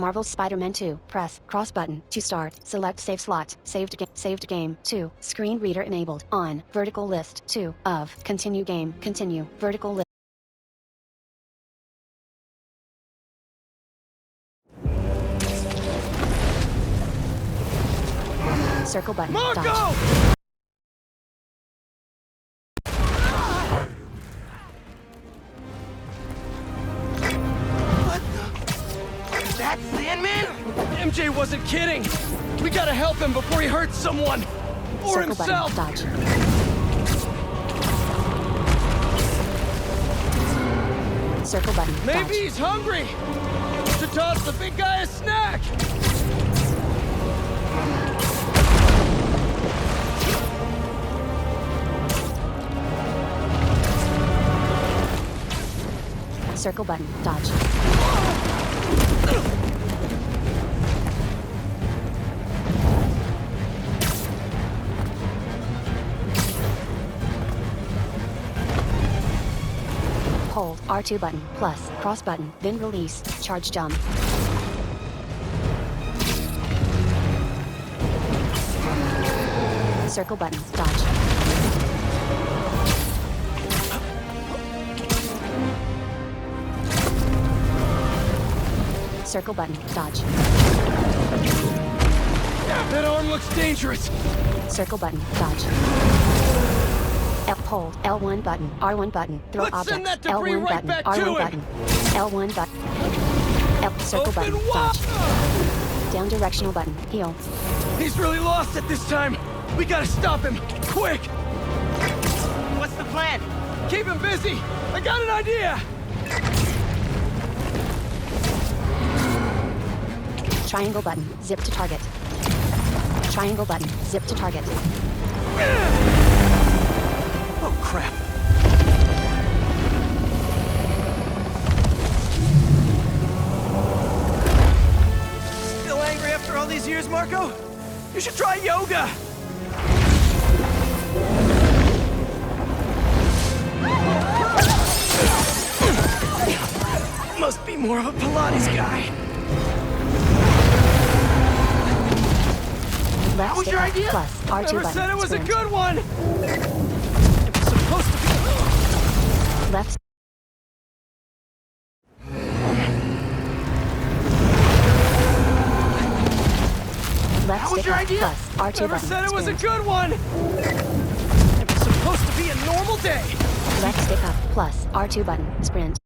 Marvel's Spider-Man 2. Press cross button to start. Select save slot. Saved game 2. Screen reader enabled. On. Vertical list 2 of. Continue game. Continue. Vertical list. Circle button. Marco! Dodge. What the? Is that Sandman? MJ wasn't kidding. We gotta help him before he hurts someone. Or Circle himself. button. Dodge. Circle button. Maybe Dodge. he's hungry. To toss the big guy a snack. Circle button. Dodge. Hold R2 button plus cross button, then release. Charge jump. Circle button. Dodge. Circle button. Dodge. That arm looks dangerous. Circle button. Dodge. Hold L1 button, R1 button, throw Let's objects, send that debris L1 right button, back R1 to him. button, L1 button, circle Open button, wide. dodge. Down directional button, heal. He's really lost it this time. We gotta stop him, quick. What's the plan? Keep him busy. I got an idea. Triangle button, zip to target. Triangle button, zip to target. Oh, crap. Still angry after all these years, Marco? You should try yoga. Must be more of a Pilates guy. Left was stick your up, idea? plus R2 Never button, said it was sprint. a good one. It was supposed to be. Left. Left That was stick your up, idea? plus R2 Never button, said it was a sprint. good one. It was supposed to be a normal day. Left stick up, plus R2 button, sprint.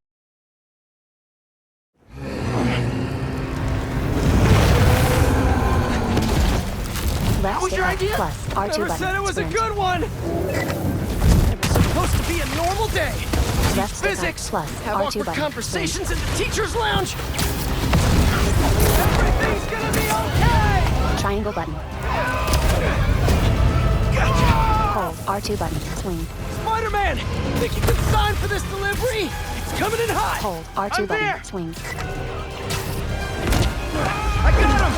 Left was stick your up, idea? plus R2 Never button, said it was sprint. a good one. It was supposed to be a normal day. Left stick up, Physics. plus Have R2 awkward button, conversations in the teacher's lounge. Everything's gonna be okay. sprint. Triangle button. Gotcha. Hold R2 button, swing. Spider-Man, think you can sign for this delivery? It's coming in hot. Hold R2 I'm button, there. swing. I got him.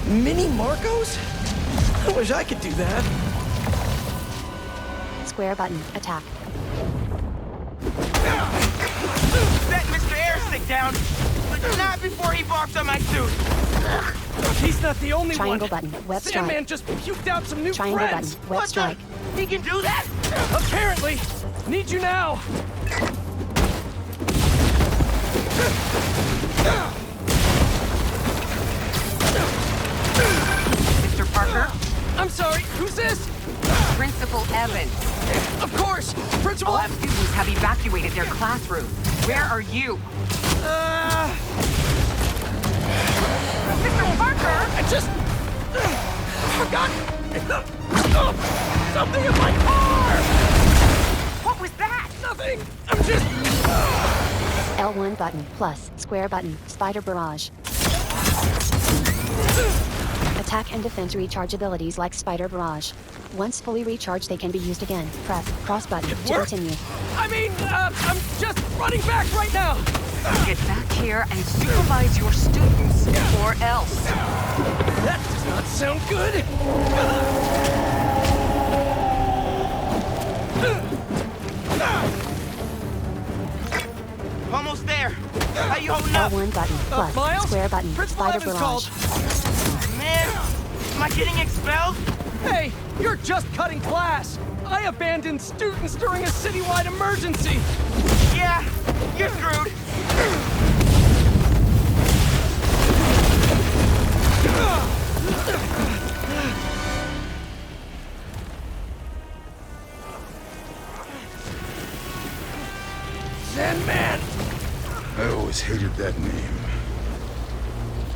Mini Marcos? I wish I could do that. Square button, attack. Set Mr. Airstick down, but not before he barked on my suit. He's not the only Triangle one. button, web Sandman strike. just puked out some new Triangle friends. button, web What strike. the? He can do that? Apparently. Need you now. Mr. Parker, I'm sorry, who's this? Principal Evans. Of course, Principal. All students have evacuated their classroom. Where are you? Mr. Parker! I just forgot something in my car. What was that? Nothing. I'm just. L1 button, plus square button, spider barrage. Attack and defense recharge abilities like spider barrage. Once fully recharged, they can be used again. Press cross button to worked. continue. I mean, I'm just running back right now. Get back here and supervise your students, or else. That does not sound good. there. How you holding up? L1 button plus Miles? square button Principal spider Evans barrage. called. Man, am I getting expelled? Hey, you're just cutting class. I abandoned students during a citywide emergency. Yeah, you're screwed. Sandman, I always hated that name.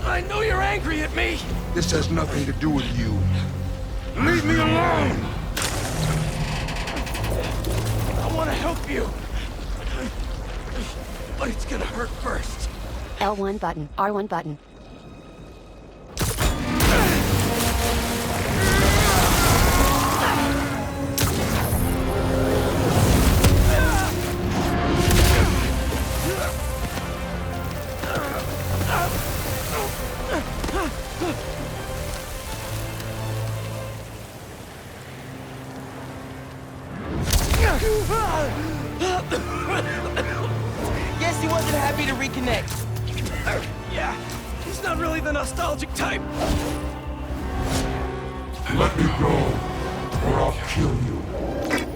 I know you're angry at me. This has nothing to do with you. Leave me alone! I want to help you. But it's gonna hurt first. L1 button, R1 button. Guess he wasn't happy to reconnect. Yeah, he's not really the nostalgic type. Let me go, or I'll kill you.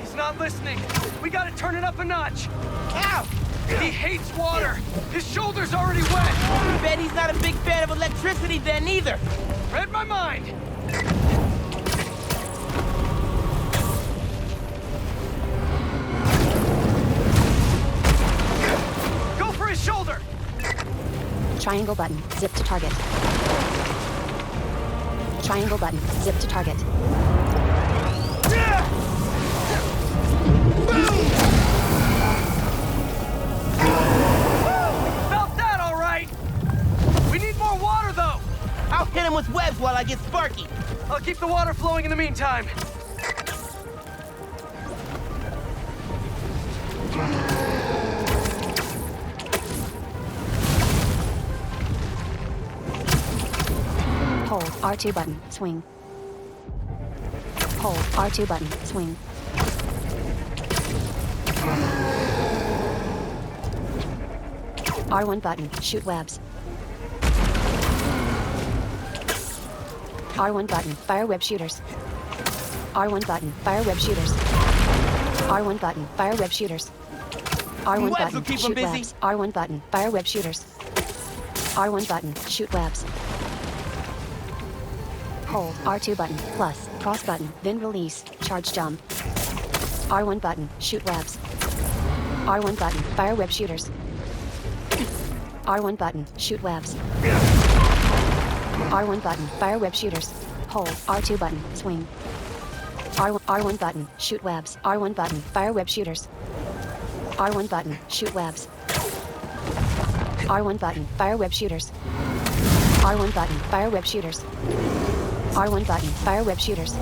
He's not listening. We gotta turn it up a notch. Ow! He hates water. His shoulder's already wet. Bet he's not a big fan of electricity then either. Read my mind. Go for his shoulder. Triangle button, zip to target. Triangle button, zip to target. Felt that all right. We need more water though. I'll hit him with webs while I get Sparky. I'll keep the water flowing in the meantime. Hold R2 button, swing. Hold R2 button, swing. R1 button, shoot webs. R1 button, fire web shooters. R1 button, fire web shooters. R1 button, fire web shooters. R1 Webs button, will keep 'em shoot busy. webs. R1 button, fire web shooters. R1 button, shoot webs. Hold R2 button, plus, cross button, then release, charge jump. R1 button, shoot webs. R1 button, fire web shooters. R1 button, shoot webs. R1 button, fire web shooters. Hold R2 button, swing. R1 button, shoot webs. R1 button, fire web shooters. R1 button, shoot webs. R1 button, fire web shooters. R1 button, fire web shooters. R1 button, fire web shooters.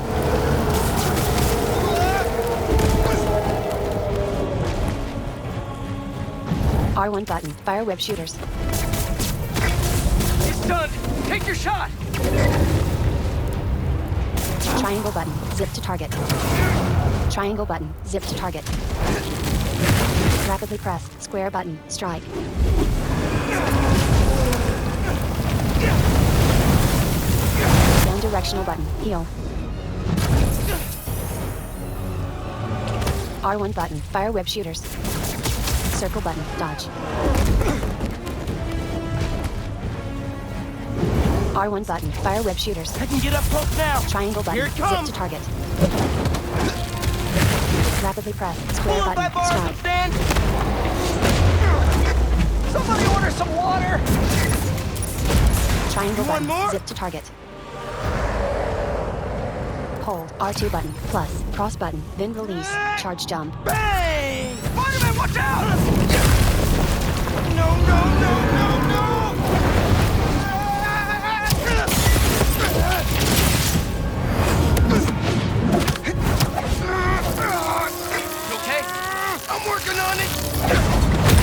R1 button, fire web shooters. It's done. Take your shot. Triangle button, zip to target. Triangle button, zip to target. Rapidly press, square button, strike. Down directional button, heal. R1 button, fire web shooters. Circle button, dodge. R1 button, fire web shooters. I can get up close now. Triangle button, Here it zip comes. to target. Rapidly press, square Pull by button, bars and strike. stand. Somebody order some water. Triangle One button, more? zip to target. Hold R2 button, plus, cross button, then release, charge jump. Bang! Spider-Man, watch out! No, no, no, no, no! You okay? I'm working on it!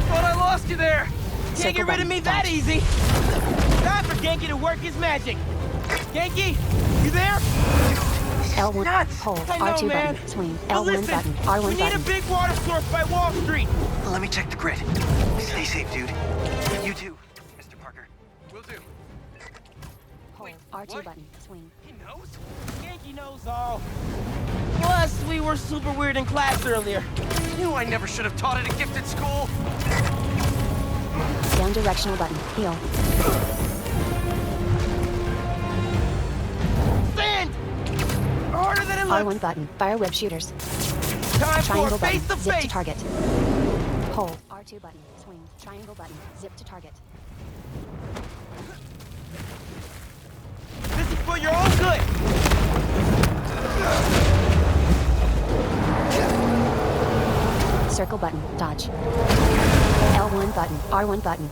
Thought I lost you there. Can't get rid of me that easy. Time for Genki to work his magic. Genki, you there? L1 nuts. hold I know, R2 man. button swing But L1 listen, button R1 we need button. a big water source by Wall Street. Let me check the grid. Stay safe, dude. You too, Mr. Parker. Will do. Hold Wait, R2 what? button swing. He knows? Yankee knows all. Plus, we were super weird in class earlier. Knew I never should have taught at a gifted school. Down directional button heal. Sand! Harder than it looks. R1 button fire web shooters. Time for Triangle button face to zip to face. target. Hold R2 button swing triangle button zip to target. This is for your own good. Circle button dodge. L1 button R1 button.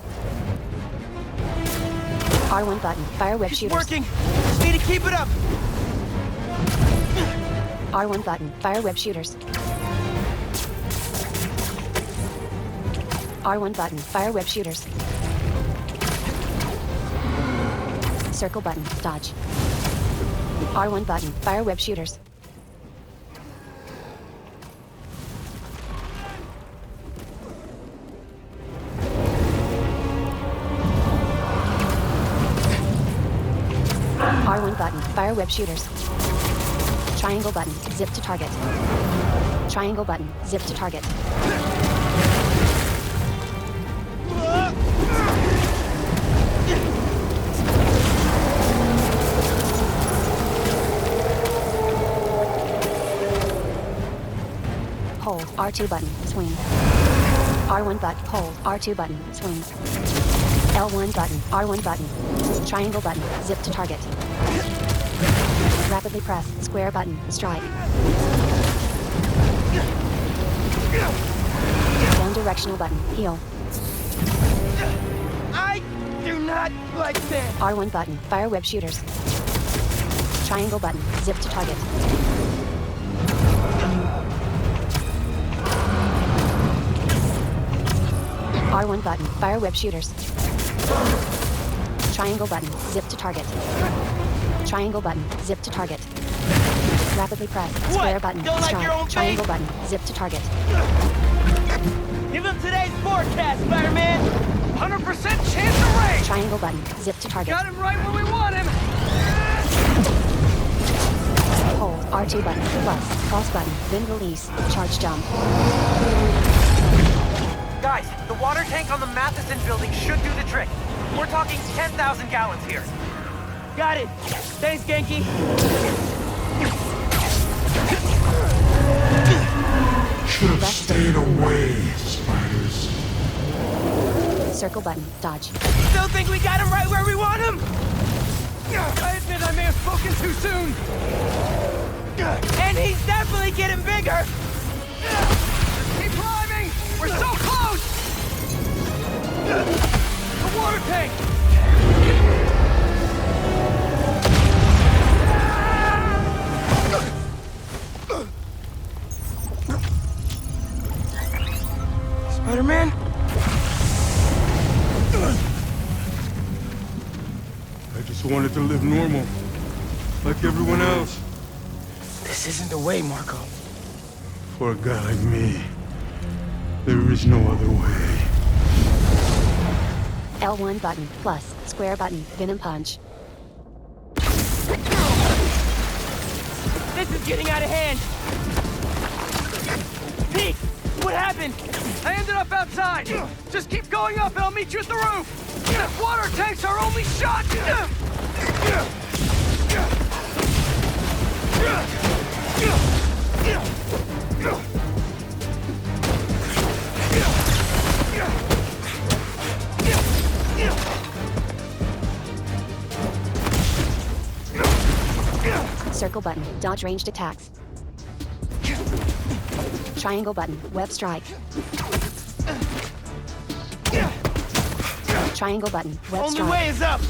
R1 button fire web It's shooters. working. Just need to keep it up. R1 button fire web shooters. R1 button fire web shooters. Circle button dodge. R1 button fire web shooters. R1 button fire web shooters. Triangle button zip to target. Triangle button zip to target. Hold R2 button swing. R1 button hold R2 button swing. L1 button R1 button. Triangle button zip to target. Rapidly press square button strike. Down directional button heal. I do not like sand. R1 button fire web shooters. Triangle button zip to target. R1 button fire web shooters. Triangle button zip to target. Triangle button zip to target. Rapidly press square What? button Don't like strike. your own Triangle face? button zip to target. Give him today's forecast, Spider-Man. 100% chance of rain! Triangle button zip to target. Got him right where we want him! Hold R2 button plus cross button then release charge jump. Guys, the water tank on the Matheson building should do the trick. We're talking 10,000 gallons here. Got it. Thanks, Genki. Should have stayed away, spiders. Circle button dodge. Still think we got him right where we want him? I admit I may have spoken too soon! And he's definitely getting bigger. Keep climbing! We're so close! The water tank! Spider-Man? I just wanted to live normal, like everyone else. This isn't the way, Marco. For a guy like me, there is no other way. L1 button plus square button venom punch. This is getting out of hand. Pete, what happened? I ended up outside! Just keep going up and I'll meet you at the roof! The water tank's our only shot! Circle button dodge ranged attacks. Triangle button web strike. Triangle button web Only strike. way is up.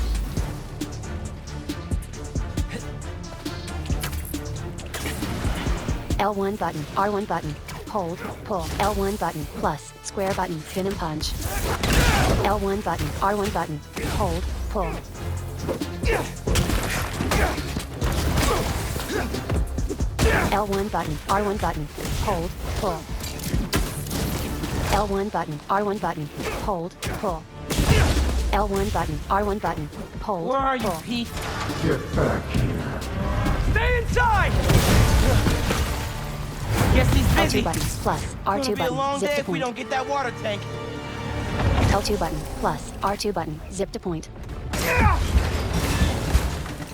L1 button R1 button hold pull L1 button plus square button venom punch. L1 button R1 button hold pull. L1 button, R1 button, hold, pull. L1 button, R1 button, hold, pull. L1 button, R1 button, hold, Where are you, pull. Pete? Get back here. Stay inside! Guess he's busy. L2 button, plus, R2 It'll be a button, long zip day to if we point. don't get that water tank. L2 button, plus, R2 button, zip to point.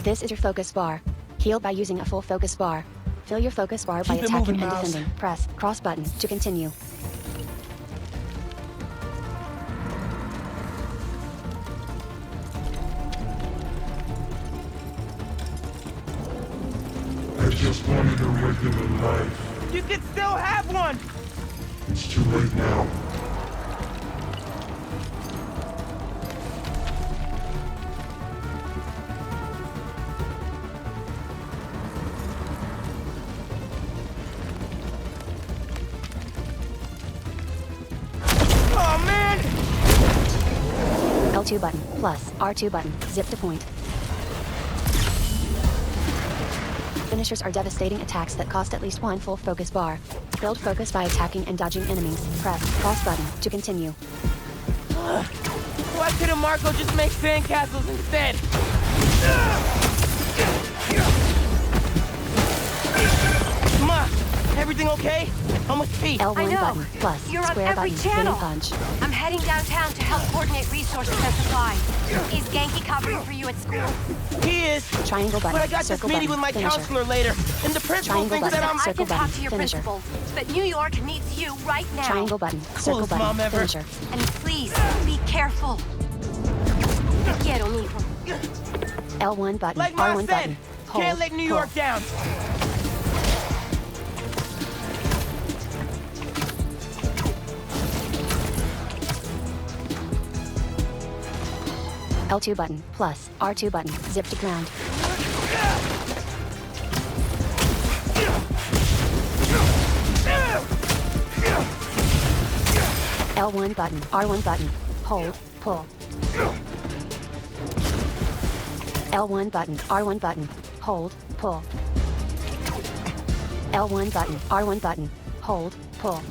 This is your focus bar. Heal by using a full focus bar. Fill your focus bar by Keep it attacking moving, and Miles. defending. Press cross button to continue. I just wanted a regular life. You could still have one. It's too late now. Oh man! L2 button, plus, R2 button, zip to point. Finishers are devastating attacks that cost at least one full focus bar. Build focus by attacking and dodging enemies. Press cross button to continue. Why couldn't Marco just make sandcastles instead? Ma, everything okay? I'm with Pete. L1 I know. button, plus, You're on square every button, channel. mini punch. I'm heading downtown to help coordinate resources and supplies. Is Genki covering for you at school? He is. Triangle button, But I got this circle meeting button, with my finisher. counselor later, and the principal Triangle thinks that button, I'm... circle I can talk button, to your finisher. principal, but New York needs you right now. Triangle button, circle Coolest button, mom ever. finisher. And please, be careful. Te quiero, mijo. L1 button, Like Ma R1 said, button. Hold, can't let New pull. York down. L2 button, plus, R2 button, zip to ground. L1 button, R1 button, hold, pull. L1 button, R1 button, hold, pull. L1 button, R1 button, hold, pull.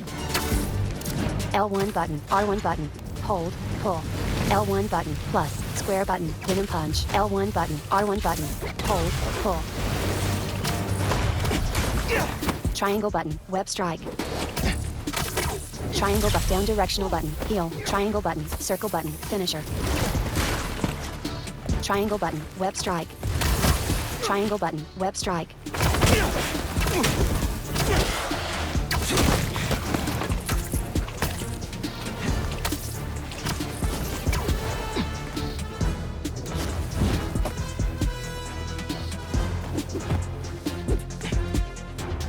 L1 button, R1 button, hold, pull. L1 button, plus, square button, venom punch. L1 button, R1 button, hold, pull. Triangle button, web strike. Triangle button, down directional button, heal. Triangle button, circle button, finisher. Triangle button, web strike. Triangle button, web strike.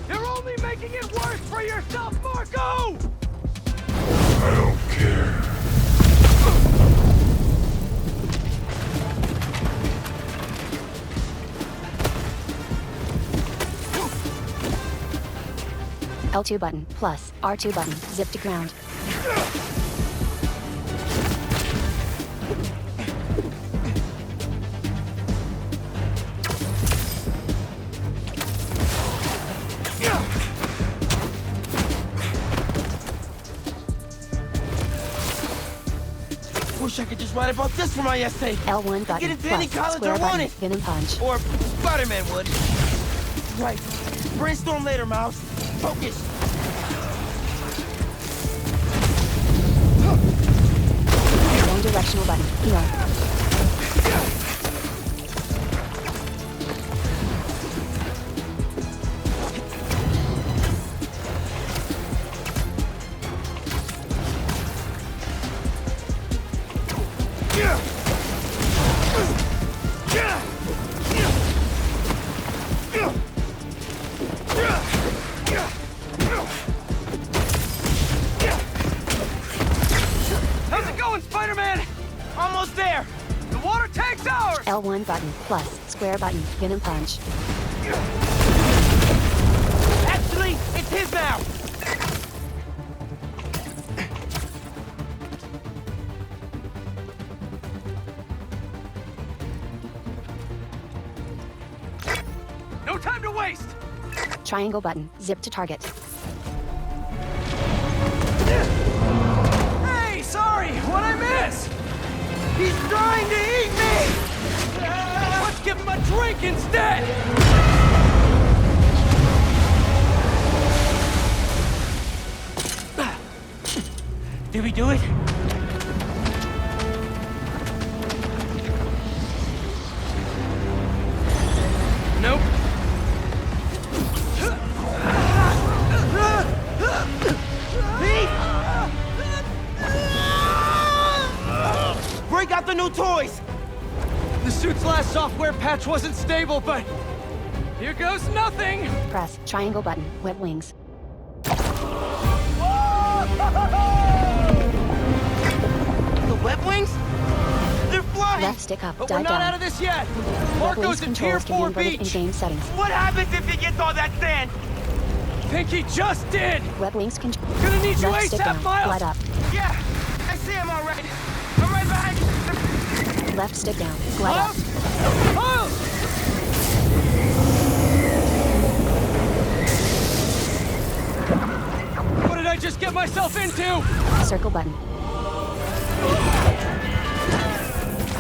You're only making it worse for yourself, Marco! I don't care. L2 button, plus, R2 button, zip to ground. Wish I could just write about this for my essay. L1 button, into any plus, college square I button, wanted. venom punch. Or Spider-Man would. Right. Brainstorm later, Miles. Focus. Down directional button, heal. How's it going, Spider-Man? Almost there. The water tank's ours! L1 button, plus, square button, venom punch. Actually, it's his now. No time to waste! Triangle button. Zip to target. Hey, sorry, what'd I miss? He's trying to eat me! Let's give him a drink instead! Did we do it? Nope. Break out the new toys! The suit's last software patch wasn't stable, but here goes nothing! Press triangle button. Web wings. The web wings? They're flying! Left stick up. But we're Dive not down. out of this yet! Web wings Marco's in Tier controls can be 4 inverted in beach! game settings. What happens if he gets all that sand? Think he just did! Web wings control. Gonna need you Left stick ASAP, down. Miles! Glide up. Yeah, I see him all right. I'm right behind you. Left stick down. Glide up. Miles! What did I just get myself into? Circle button.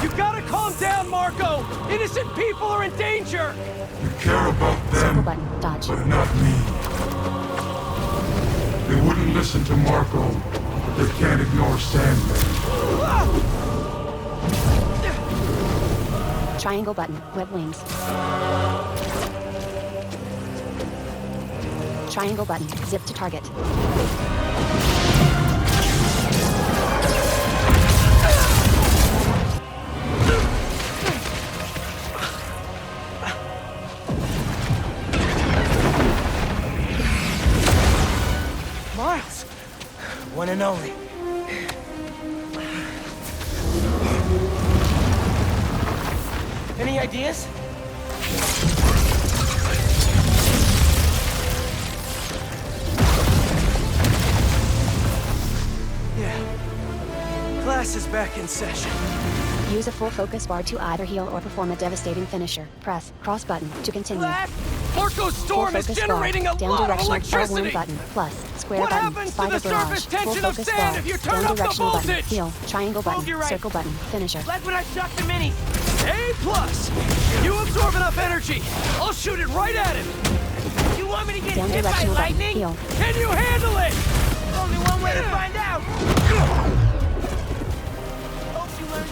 You gotta calm down, Marco! Innocent people are in danger! You care about Circle them, button. Dodge. but not me. They wouldn't listen to Marco, but they can't ignore Sandman. Triangle button. Web wings. Triangle button. Zip to target. Miles! One and only. Any ideas? Yeah. Class is back in session. Use a full focus bar to either heal or perform a devastating finisher. Press cross button to continue. Class! Marco's Full storm is focus generating bar. a Down lot of directional electricity! L1 button. Plus. Square What button. happens to Spider the barrage. surface Full tension of focus sand bar. if you turn Down up the directional button. voltage? Heal. Triangle Oh, button. you're right. Circle button. Finisher. Like when I shot the minis. A+! You absorb enough energy! I'll shoot it right at him! You want me to get Down hit by directional button. lightning? Heal. Can you handle it? Only one way to find out. Hope you learned.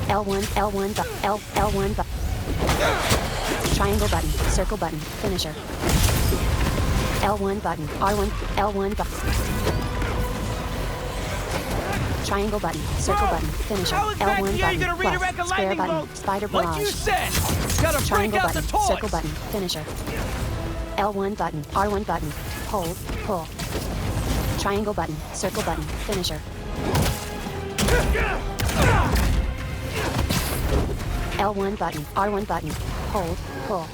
L1. L1 button. L1 button. Triangle button. Circle button. Finisher. L1 button. R1. L1 button. Triangle button. Circle button. Finisher. How exactly L1 are you button. gonna redirect a Plus. Square lightning button. bolt? Spider Like you barrage. said! Gotta break Triangle out the button. toys! Circle button. Finisher. L1 button. R1 button. Hold. Pull. Triangle button. Circle button. Finisher. L1 button. R1 button. Hold. Pull.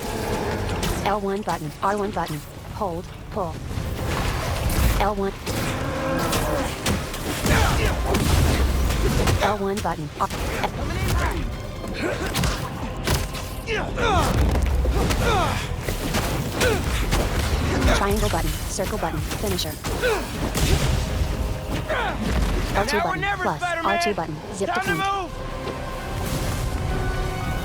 L1 button. R1 button. Hold. Pull. L1. L1 button. Triangle button. Circle button. Finisher. L2 Now or button. never, Plus. Spider-Man. R2 button. Zip to Time to feet. move.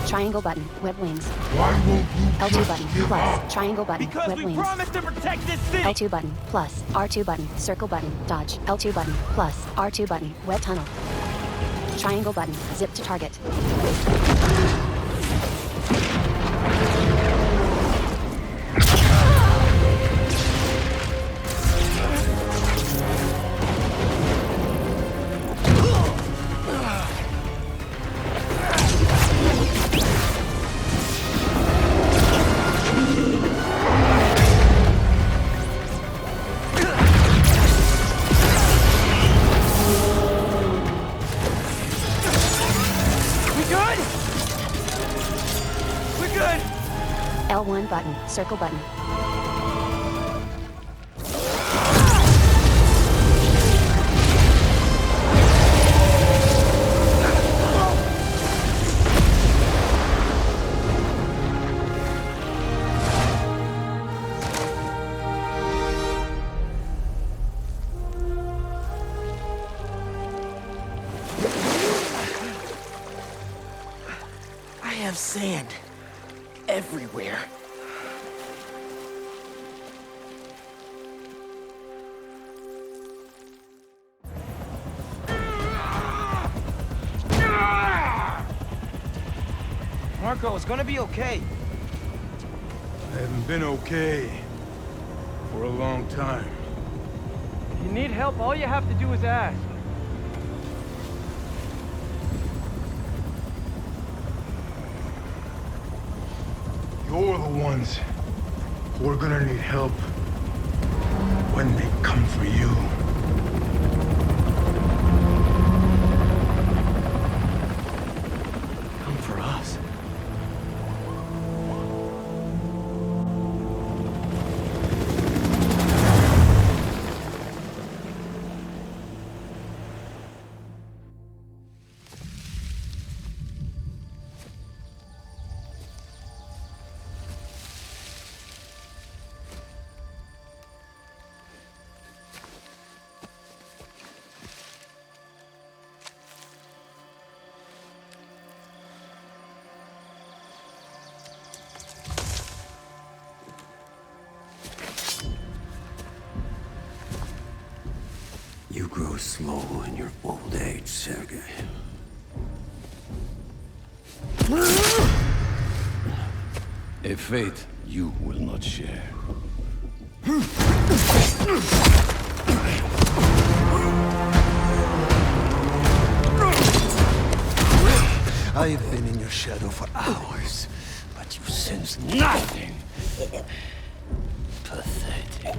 Triangle button. Web wings. Why won't you L2 just button. give Plus. up? Triangle button. Because Web we wings. promised to protect this city. L2 button. Plus. R2 button. Circle button. Dodge. L2 button. Plus. R2 button. Web tunnel. Triangle button. Zip to target. We good? We're good. L1 button. Circle button. have sand. Everywhere. Marco, it's gonna be okay. I haven't been okay for a long time. If you need help, all you have to do is ask. You're the ones who are gonna need help when they come for you. Come for us. You grow slow in your old age, Sergei. A fate you will not share. I've been in your shadow for hours, but you sense nothing. Pathetic.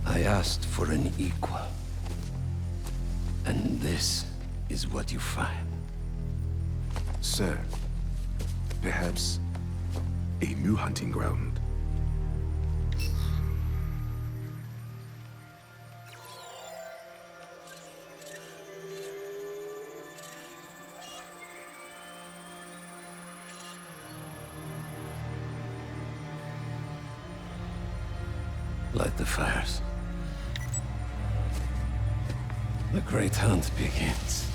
I asked for an equal. And this is what you find. Sir, perhaps a new hunting ground. Light the fires. The great hunt begins.